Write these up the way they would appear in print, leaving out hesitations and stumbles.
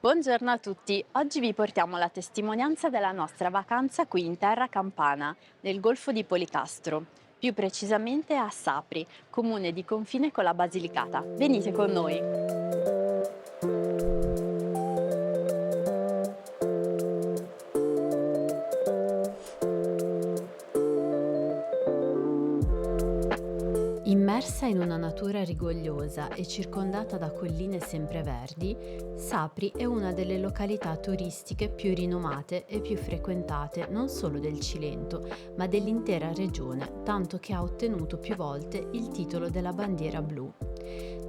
Buongiorno a tutti, oggi vi portiamo la testimonianza della nostra vacanza qui in terra campana, nel Golfo di Policastro, più precisamente a Sapri, comune di confine con la Basilicata. Venite con noi! Immersa in una natura rigogliosa e circondata da colline sempreverdi, Sapri è una delle località turistiche più rinomate e più frequentate non solo del Cilento, ma dell'intera regione, tanto che ha ottenuto più volte il titolo della bandiera blu.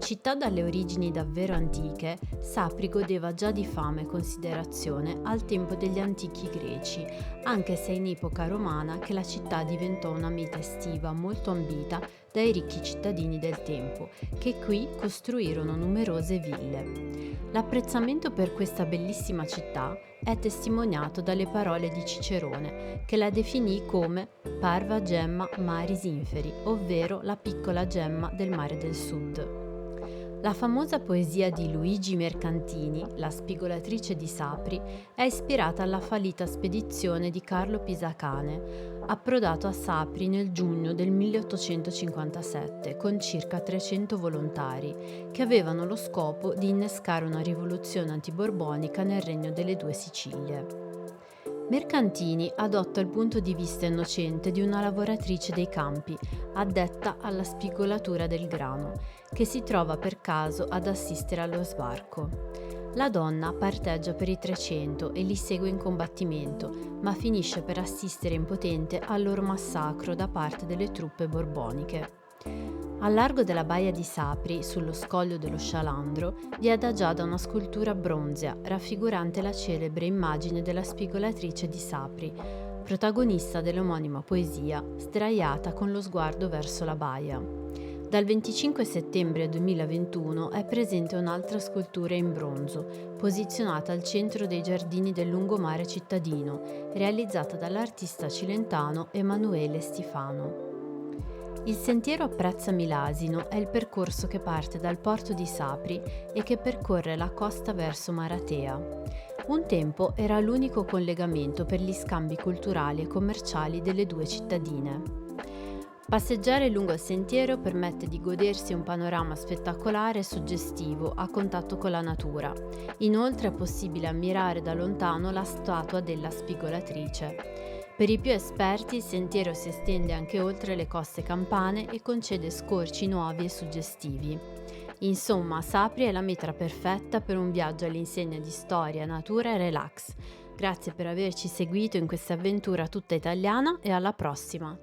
Città dalle origini davvero antiche, Sapri godeva già di fama e considerazione al tempo degli antichi greci, anche se è in epoca romana che la città diventò una meta estiva molto ambita dai ricchi cittadini del tempo, che qui costruirono numerose ville. L'apprezzamento per questa bellissima città è testimoniato dalle parole di Cicerone, che la definì come parva gemma maris inferi, ovvero la piccola gemma del mare del sud. La famosa poesia di Luigi Mercantini, La spigolatrice di Sapri, è ispirata alla fallita spedizione di Carlo Pisacane, approdato a Sapri nel giugno del 1857 con circa 300 volontari, che avevano lo scopo di innescare una rivoluzione antiborbonica nel regno delle due Sicilie. Mercantini adotta il punto di vista innocente di una lavoratrice dei campi, addetta alla spigolatura del grano, che si trova per caso ad assistere allo sbarco. La donna parteggia per i 300 e li segue in combattimento, ma finisce per assistere impotente al loro massacro da parte delle truppe borboniche. Al largo della baia di Sapri, sullo scoglio dello Scialandro, vi è adagiata una scultura bronzea raffigurante la celebre immagine della spigolatrice di Sapri, protagonista dell'omonima poesia, sdraiata con lo sguardo verso la baia. Dal 25 settembre 2021 è presente un'altra scultura in bronzo, posizionata al centro dei giardini del lungomare cittadino, realizzata dall'artista cilentano Emanuele Stifano. Il sentiero Apprezzami l'Asino è il percorso che parte dal porto di Sapri e che percorre la costa verso Maratea. Un tempo era l'unico collegamento per gli scambi culturali e commerciali delle due cittadine. Passeggiare lungo il sentiero permette di godersi un panorama spettacolare e suggestivo a contatto con la natura. Inoltre è possibile ammirare da lontano la statua della spigolatrice. Per i più esperti il sentiero si estende anche oltre le coste campane e concede scorci nuovi e suggestivi. Insomma, Sapri è la meta perfetta per un viaggio all'insegna di storia, natura e relax. Grazie per averci seguito in questa avventura tutta italiana e alla prossima!